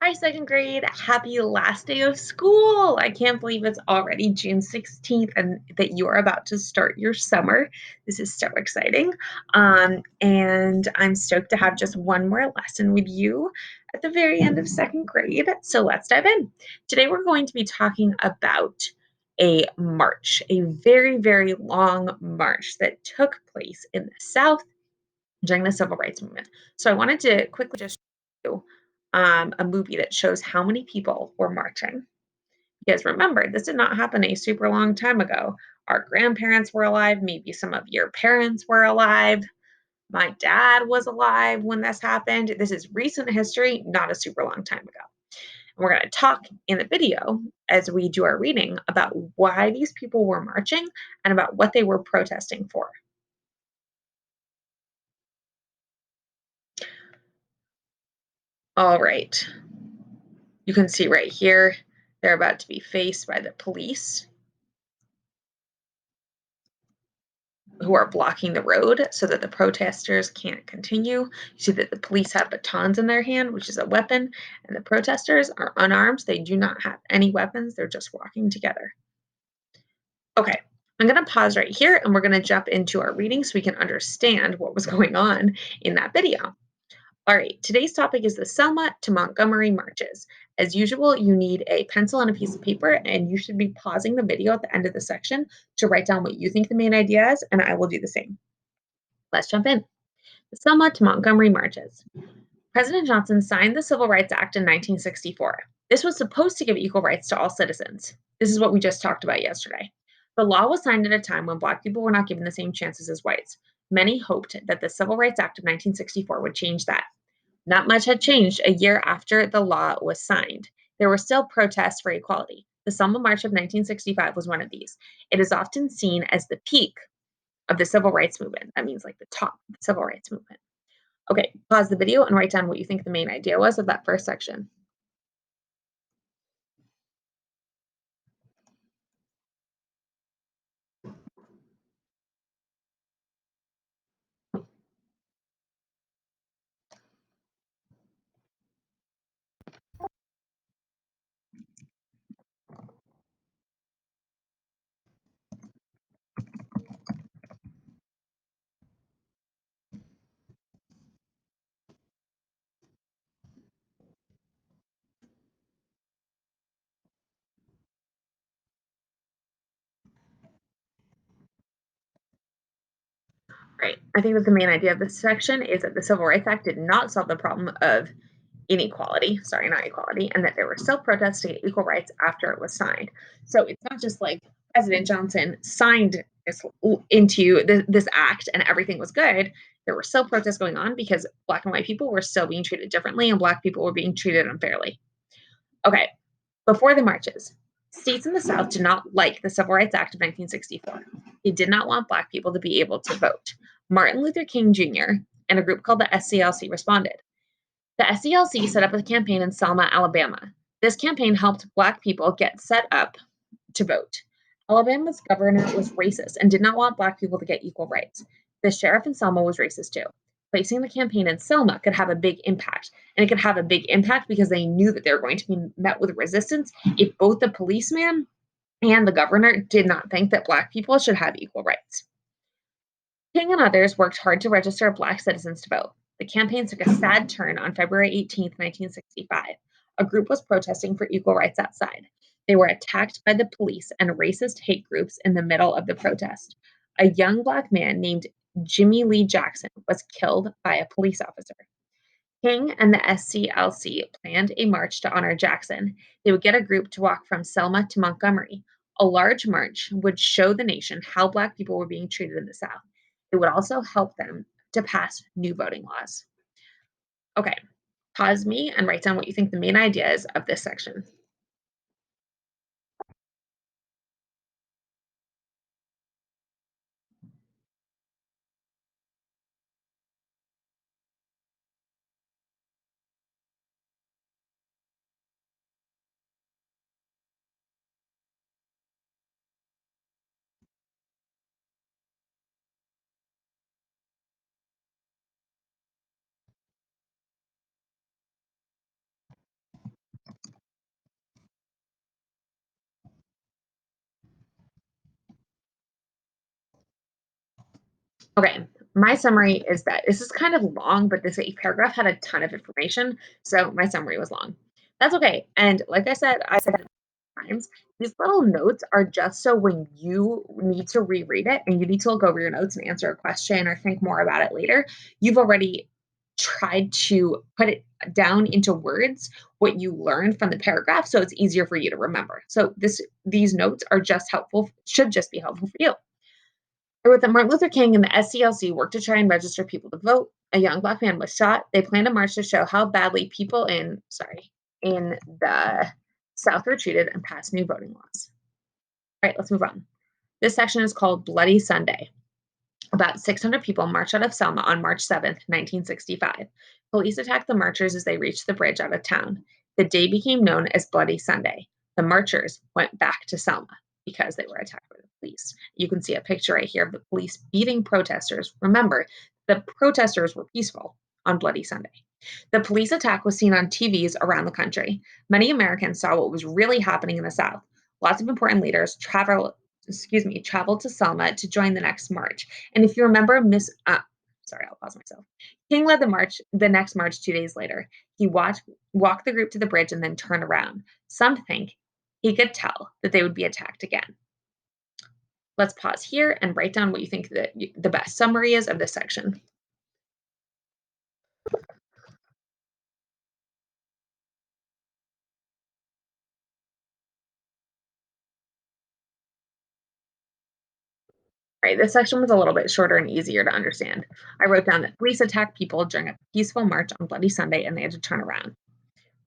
Hi, second grade. Happy last day of school. I can't believe it's already June 16th and that you are about to start your summer. This is so exciting. And I'm stoked to have just one more lesson with you at the very end of second grade. So let's dive in. Today, we're going to be talking about a march, a very, very long march that took place in the South during the Civil Rights Movement. So I wanted to quickly just show you a movie that shows how many people were marching. Because remember, this did not happen a super long time ago. Our grandparents were alive, maybe some of your parents were alive. My dad was alive when this happened. This is recent history, not a super long time ago. And we're going to talk in the video as we do our reading about why these people were marching and about what they were protesting for. All right. You can see right here, they're about to be faced by the police who are blocking the road so that the protesters can't continue. You see that the police have batons in their hand, which is a weapon, and the protesters are unarmed. They do not have any weapons. They're just walking together. Okay, I'm going to pause right here and we're going to jump into our reading so we can understand what was going on in that video. All right, today's topic is the Selma to Montgomery marches. As usual, you need a pencil and a piece of paper, and you should be pausing the video at the end of the section to write down what you think the main idea is, and I will do the same. Let's jump in. The Selma to Montgomery marches. President Johnson signed the Civil Rights Act in 1964. This was supposed to give equal rights to all citizens. This is what we just talked about yesterday. The law was signed at a time when Black people were not given the same chances as whites. Many hoped that the Civil Rights Act of 1964 would change that. Not much had changed a year after the law was signed. There were still protests for equality. The Selma March of 1965 was one of these. It is often seen as the peak of the civil rights movement. That means like the top of the civil rights movement. Okay, pause the video and write down what you think the main idea was of that first section. Right. I think that the main idea of this section is that the Civil Rights Act did not solve the problem of inequality, sorry, not equality, and that there were still protests to get equal rights after it was signed. So it's not just like President Johnson signed this act and everything was good. There were still protests going on because Black and white people were still being treated differently and Black people were being treated unfairly. Okay, before the marches, states in the South did not like the Civil Rights Act of 1964. They did not want Black people to be able to vote. Martin Luther King Jr. and a group called the SCLC responded. The SCLC set up a campaign in Selma, Alabama. This campaign helped Black people get set up to vote. Alabama's governor was racist and did not want Black people to get equal rights. The sheriff in Selma was racist too. Placing the campaign in Selma could have a big impact. And it could have a big impact because they knew that they were going to be met with resistance if both the policeman and the governor did not think that Black people should have equal rights. King and others worked hard to register Black citizens to vote. The campaign took a sad turn on February 18, 1965. A group was protesting for equal rights outside. They were attacked by the police and racist hate groups in the middle of the protest. A young Black man named Jimmy Lee Jackson was killed by a police officer. King and the SCLC planned a march to honor Jackson. They would get a group to walk from Selma to Montgomery. A large march would show the nation how Black people were being treated in the South. It would also help them to pass new voting laws. Okay, pause me and write down what you think the main idea is of this section. Okay, my summary is that this is kind of long, but this paragraph had a ton of information, so my summary was long. That's okay. And like I said it times, these little notes are just so when you need to reread it and you need to look over your notes and answer a question or think more about it later, you've already tried to put it down into words what you learned from the paragraph so it's easier for you to remember. So these notes are just helpful, should just be helpful for you. I wrote that Martin Luther King and the SCLC worked to try and register people to vote. A young black man was shot. They planned a march to show how badly people in the South were treated and passed new voting laws. All right, let's move on. This section is called Bloody Sunday. About 600 people marched out of Selma on March 7th, 1965. Police attacked the marchers as they reached the bridge out of town. The day became known as Bloody Sunday. The marchers went back to Selma because they were attacked by the police. You can see a picture right here of the police beating protesters. Remember, the protesters were peaceful on Bloody Sunday. The police attack was seen on TVs around the country. Many Americans saw what was really happening in the South. Lots of important leaders traveled to Selma to join the next march. And if you remember, sorry, I'll pause myself. King led the next march 2 days later. He walked the group to the bridge and then turned around. Some think he could tell that they would be attacked again. Let's pause here and write down what you think the best summary is of this section. Right, this section was a little bit shorter and easier to understand. I wrote down that police attacked people during a peaceful march on Bloody Sunday and they had to turn around.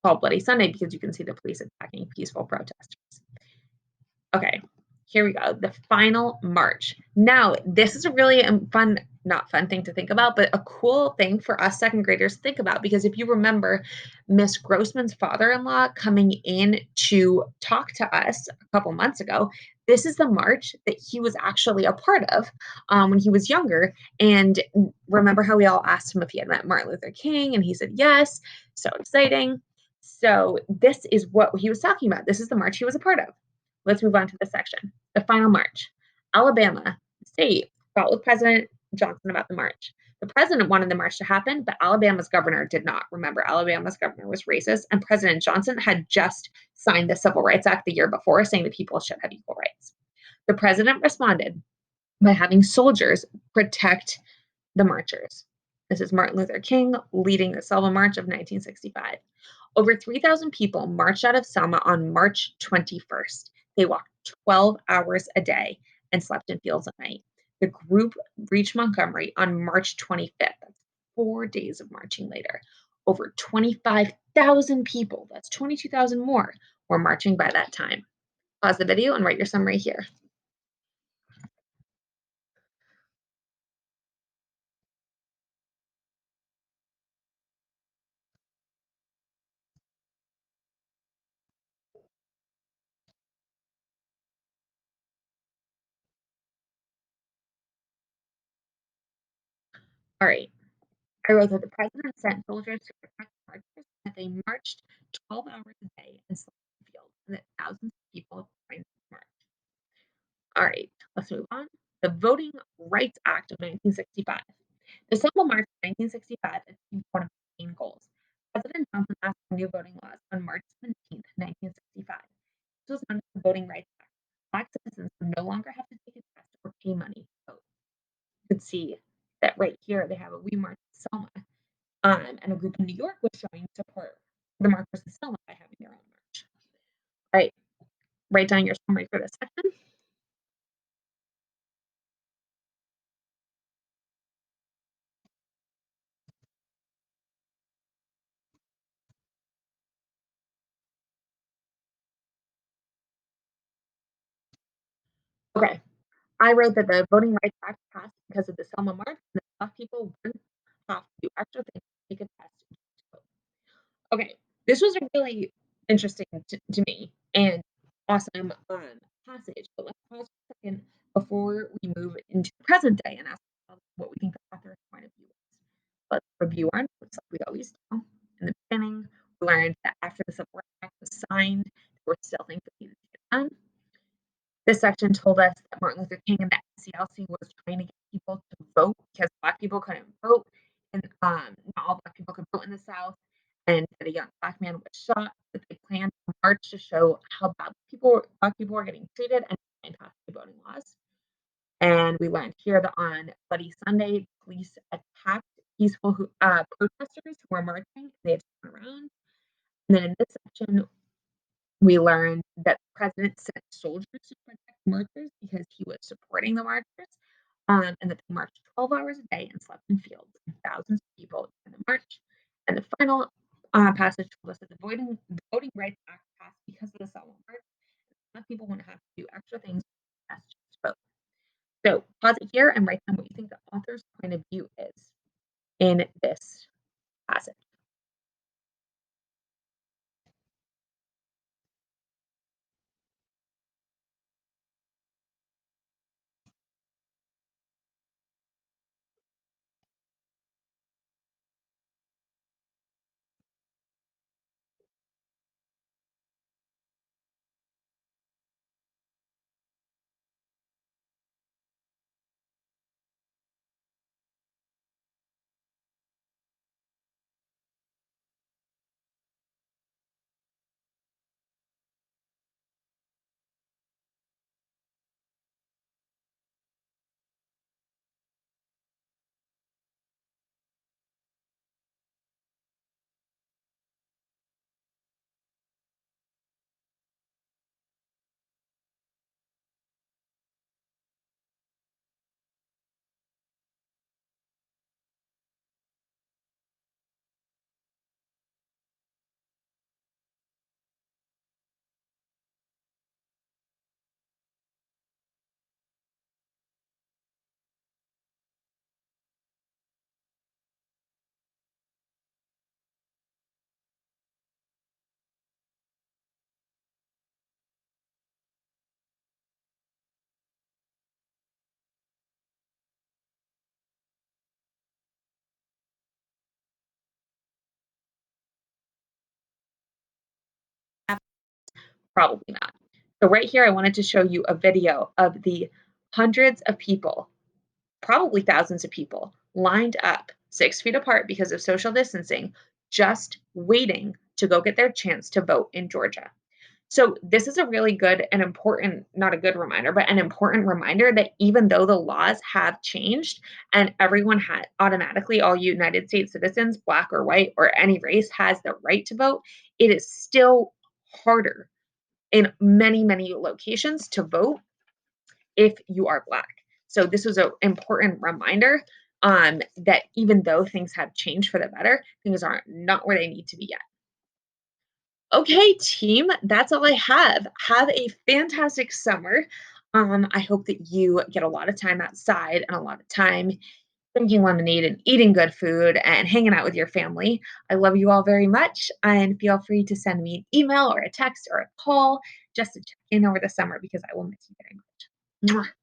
Called Bloody Sunday because you can see the police attacking peaceful protesters. Okay, here we go. The final march. Now, this is a really not fun thing to think about, but a cool thing for us second graders to think about because if you remember Miss Grossman's father in law coming in to talk to us a couple months ago, this is the march that he was actually a part of when he was younger. And remember how we all asked him if he had met Martin Luther King, and he said yes. So exciting. So, this is what he was talking about. This is the march he was a part of. Let's move on to the section. The final march. Alabama state fought with President Johnson about the march. The president wanted the march to happen, but Alabama's governor did not. Remember, Alabama's governor was racist, and President Johnson had just signed the Civil Rights Act the year before, saying that people should have equal rights. The president responded by having soldiers protect the marchers. This is Martin Luther King leading the Selma March of 1965. Over 3,000 people marched out of Selma on March 21st. They walked 12 hours a day and slept in fields at night. The group reached Montgomery on March 25th. That's 4 days of marching later. Over 25,000 people, that's 22,000 more, were marching by that time. Pause the video and write your summary here. All right. I wrote that the president sent soldiers to protect marchers, that they marched 12 hours a day and slept in the field, and that thousands of people joined the march. All right, let's move on. The Voting Rights Act of 1965. The Selma March of 1965 achieved one of its main goals. President Johnson passed new voting laws on March 17th, 1965. This was known as the Voting Rights Act. Black citizens would no longer have to take a test or pay money to vote. You could see that right here they have a We March in Selma, and a group in New York was showing support for the marchers in Selma by having their own march. All right, write down your summary for this section. Okay, I wrote that the Voting Rights Act passed because of the Selma March, and that Black people wouldn't have to do extra things to take a test to vote. Okay, this was a really interesting to me and awesome passage. But let's pause for a second before we move into the present day and ask what we think the author's point of view is. Let's review our notes like we always do. In the beginning, we learned that after the Civil Rights Act was signed, there were still things that needed to get done. This section told us that Martin Luther King and the SCLC was trying to get people to vote because Black people couldn't vote, and not all Black people could vote in the South, and that a young Black man was shot. That they planned a march to show how bad Black people were getting treated and pass the voting laws. And we learned here that on Bloody Sunday, police attacked peaceful protesters who were marching. They had to turn around. And then in this section, we learned that the president sent soldiers to protect marchers because he was supporting the marchers, and that they marched 12 hours a day and slept in fields. And thousands of people in the march. And the final passage told us that the Voting Rights Act passed because of the Selma March. Black people wouldn't have to do extra things just to vote. So pause it here and write down what you think the author's point of view is in this passage. Probably not. So right here, I wanted to show you a video of the hundreds of people, probably thousands of people, lined up 6 feet apart because of social distancing, just waiting to go get their chance to vote in Georgia. So this is a really good and important, not a good reminder, but an important reminder that even though the laws have changed and everyone had automatically, all United States citizens, black or white or any race, has the right to vote, it is still harder in many, many locations to vote if you are Black. So this was an important reminder that even though things have changed for the better, things are not where they need to be yet. Okay, team, that's all I have. Have a fantastic summer. I hope that you get a lot of time outside and a lot of time drinking lemonade and eating good food and hanging out with your family. I love you all very much, and feel free to send me an email or a text or a call just to check in over the summer because I will miss you very much. Mwah.